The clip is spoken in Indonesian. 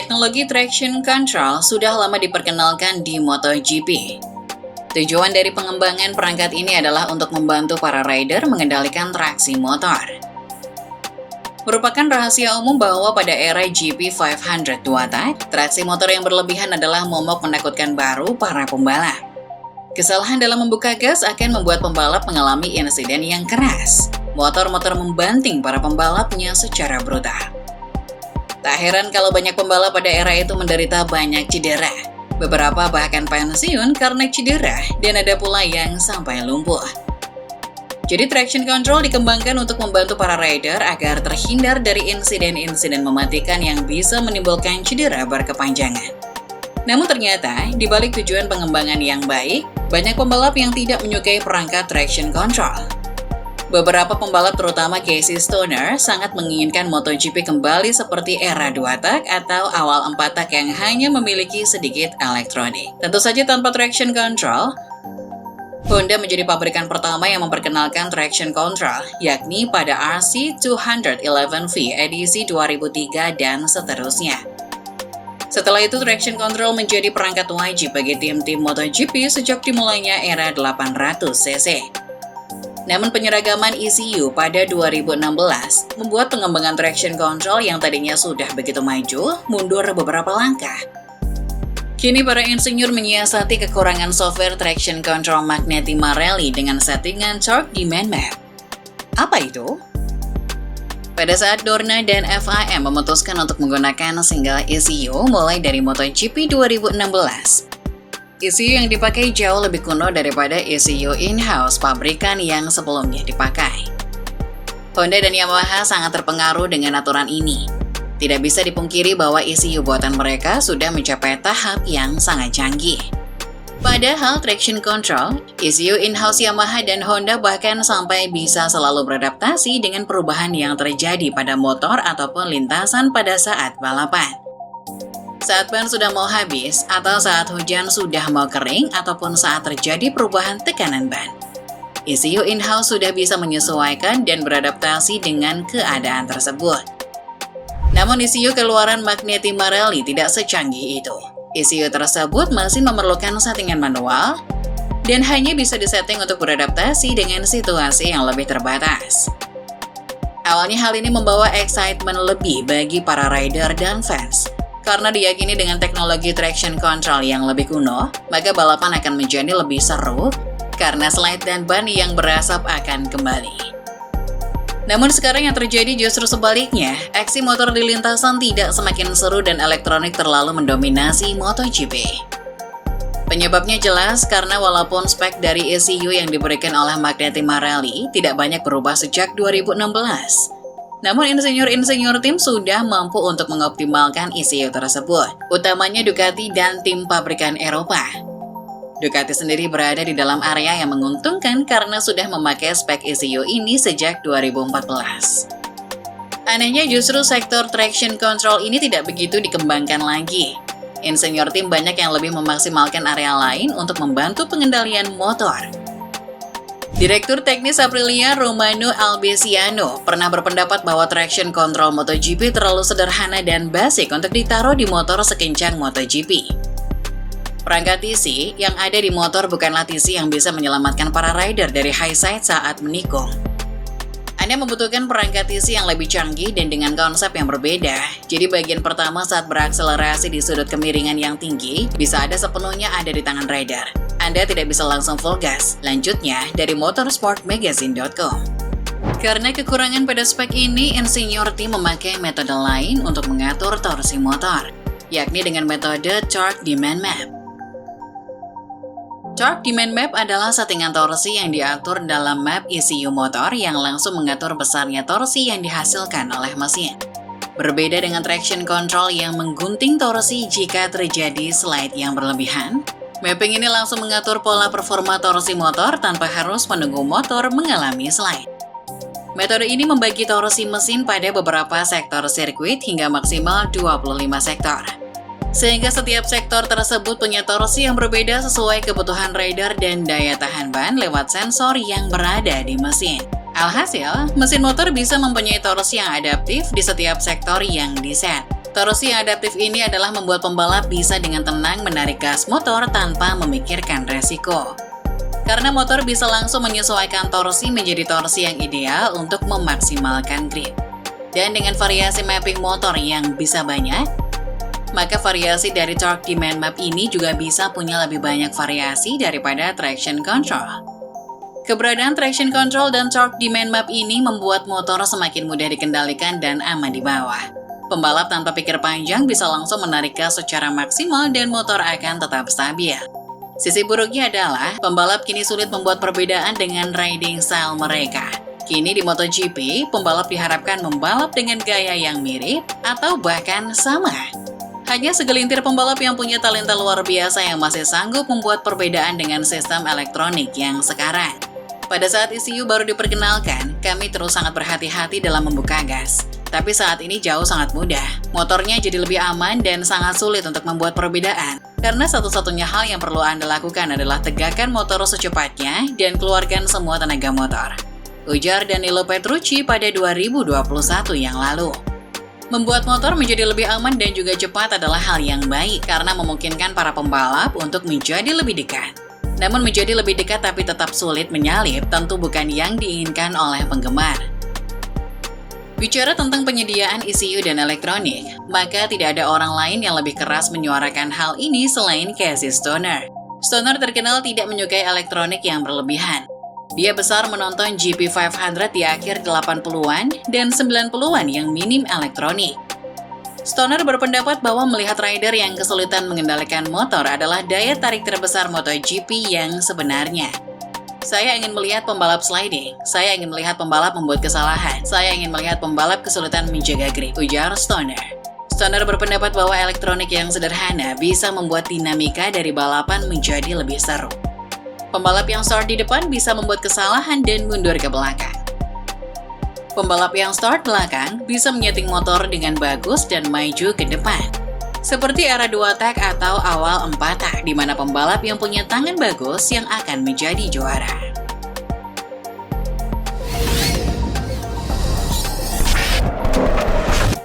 Teknologi traction control sudah lama diperkenalkan di MotoGP. Tujuan dari pengembangan perangkat ini adalah untuk membantu para rider mengendalikan traksi motor. Merupakan rahasia umum bahwa pada era GP500 2-tak, traksi motor yang berlebihan adalah momok menakutkan baru para pembalap. Kesalahan dalam membuka gas akan membuat pembalap mengalami insiden yang keras. Motor-motor membanting para pembalapnya secara brutal. Tak heran kalau banyak pembalap pada era itu menderita banyak cedera. Beberapa bahkan pensiun karena cedera, dan ada pula yang sampai lumpuh. Jadi traction control dikembangkan untuk membantu para rider agar terhindar dari insiden-insiden mematikan yang bisa menimbulkan cedera berkepanjangan. Namun ternyata, di balik tujuan pengembangan yang baik, banyak pembalap yang tidak menyukai perangkat traction control. Beberapa pembalap terutama Casey Stoner sangat menginginkan MotoGP kembali seperti era 2-tak atau awal 4-tak yang hanya memiliki sedikit elektronik. Tentu saja tanpa traction control, Honda menjadi pabrikan pertama yang memperkenalkan traction control, yakni pada RC211V edisi 2003 dan seterusnya. Setelah itu, traction control menjadi perangkat wajib bagi tim-tim MotoGP sejak dimulainya era 800cc. Namun penyeragaman ECU pada 2016 membuat pengembangan traction control yang tadinya sudah begitu maju mundur beberapa langkah. Kini para insinyur menyiasati kekurangan software traction control Magneti Marelli dengan settingan torque demand map. Apa itu? Pada saat Dorna dan FIM memutuskan untuk menggunakan single ECU mulai dari MotoGP 2016. ECU yang dipakai jauh lebih kuno daripada ECU in-house pabrikan yang sebelumnya dipakai. Honda dan Yamaha sangat terpengaruh dengan aturan ini. Tidak bisa dipungkiri bahwa ECU buatan mereka sudah mencapai tahap yang sangat canggih. Padahal traction control, ECU in-house Yamaha dan Honda bahkan sampai bisa selalu beradaptasi dengan perubahan yang terjadi pada motor ataupun lintasan pada saat balapan. Saat ban sudah mau habis, atau saat hujan sudah mau kering, ataupun saat terjadi perubahan tekanan ban. ECU in-house sudah bisa menyesuaikan dan beradaptasi dengan keadaan tersebut. Namun ECU keluaran Magneti Marelli tidak secanggih itu. ECU tersebut masih memerlukan settingan manual, dan hanya bisa disetting untuk beradaptasi dengan situasi yang lebih terbatas. Awalnya hal ini membawa excitement lebih bagi para rider dan fans. Karena diyakini dengan teknologi traction control yang lebih kuno, maka balapan akan menjadi lebih seru karena slide dan ban yang berasap akan kembali. Namun sekarang yang terjadi justru sebaliknya, aksi motor di lintasan tidak semakin seru dan elektronik terlalu mendominasi MotoGP. Penyebabnya jelas karena walaupun spek dari ECU yang diberikan oleh Magneti Marelli tidak banyak berubah sejak 2016. Namun insinyur-insinyur tim sudah mampu untuk mengoptimalkan ECU tersebut, utamanya Ducati dan tim pabrikan Eropa. Ducati sendiri berada di dalam area yang menguntungkan karena sudah memakai spek ECU ini sejak 2014. Anehnya justru sektor traction control ini tidak begitu dikembangkan lagi. Insinyur tim banyak yang lebih memaksimalkan area lain untuk membantu pengendalian motor. Direktur Teknis Aprilia Romano Albesiano pernah berpendapat bahwa traction control MotoGP terlalu sederhana dan basic untuk ditaruh di motor sekencang MotoGP. Perangkat TC yang ada di motor bukanlah TC yang bisa menyelamatkan para rider dari high side saat menikung. Anda membutuhkan perangkat TC yang lebih canggih dan dengan konsep yang berbeda. Jadi bagian pertama saat berakselerasi di sudut kemiringan yang tinggi bisa ada sepenuhnya ada di tangan rider. Anda tidak bisa langsung full gas. Lanjutnya dari motorsportmagazine.com. Karena kekurangan pada spek ini, insinyur tim memakai metode lain untuk mengatur torsi motor, yakni dengan metode torque demand map. Torque demand map adalah settingan torsi yang diatur dalam map ECU motor yang langsung mengatur besarnya torsi yang dihasilkan oleh mesin. Berbeda dengan traction control yang menggunting torsi jika terjadi slide yang berlebihan, mapping ini langsung mengatur pola performa torsi motor tanpa harus menunggu motor mengalami slide. Metode ini membagi torsi mesin pada beberapa sektor sirkuit hingga maksimal 25 sektor. Sehingga setiap sektor tersebut punya torsi yang berbeda sesuai kebutuhan rider dan daya tahan ban lewat sensor yang berada di mesin. Alhasil, mesin motor bisa mempunyai torsi yang adaptif di setiap sektor yang diset. Torsi yang adaptif ini adalah membuat pembalap bisa dengan tenang menarik gas motor tanpa memikirkan resiko. Karena motor bisa langsung menyesuaikan torsi menjadi torsi yang ideal untuk memaksimalkan grip. Dan dengan variasi mapping motor yang bisa banyak, maka variasi dari torque demand map ini juga bisa punya lebih banyak variasi daripada traction control. Keberadaan traction control dan torque demand map ini membuat motor semakin mudah dikendalikan dan aman di bawah. Pembalap tanpa pikir panjang bisa langsung menarik gas secara maksimal dan motor akan tetap stabil. Sisi buruknya adalah, pembalap kini sulit membuat perbedaan dengan riding style mereka. Kini di MotoGP, pembalap diharapkan membalap dengan gaya yang mirip atau bahkan sama. Hanya segelintir pembalap yang punya talenta luar biasa yang masih sanggup membuat perbedaan dengan sistem elektronik yang sekarang. Pada saat ECU baru diperkenalkan, kami terus sangat berhati-hati dalam membuka gas. Tapi saat ini jauh sangat mudah. Motornya jadi lebih aman dan sangat sulit untuk membuat perbedaan. Karena satu-satunya hal yang perlu Anda lakukan adalah tegakkan motor secepatnya dan keluarkan semua tenaga motor. Ujar Danilo Petrucci pada 2021 yang lalu. Membuat motor menjadi lebih aman dan juga cepat adalah hal yang baik karena memungkinkan para pembalap untuk menjadi lebih dekat. Namun menjadi lebih dekat tapi tetap sulit menyalip tentu bukan yang diinginkan oleh penggemar. Bicara tentang penyediaan ECU dan elektronik, maka tidak ada orang lain yang lebih keras menyuarakan hal ini selain Casey Stoner. Stoner terkenal tidak menyukai elektronik yang berlebihan. Dia besar menonton GP500 di akhir 80-an dan 90-an yang minim elektronik. Stoner berpendapat bahwa melihat rider yang kesulitan mengendalikan motor adalah daya tarik terbesar MotoGP yang sebenarnya. Saya ingin melihat pembalap sliding, saya ingin melihat pembalap membuat kesalahan, saya ingin melihat pembalap kesulitan menjaga grip, ujar Stoner. Stoner berpendapat bahwa elektronik yang sederhana bisa membuat dinamika dari balapan menjadi lebih seru. Pembalap yang start di depan bisa membuat kesalahan dan mundur ke belakang. Pembalap yang start belakang bisa menyeting motor dengan bagus dan maju ke depan. Seperti era 2 tak atau awal 4 tak, di mana pembalap yang punya tangan bagus yang akan menjadi juara.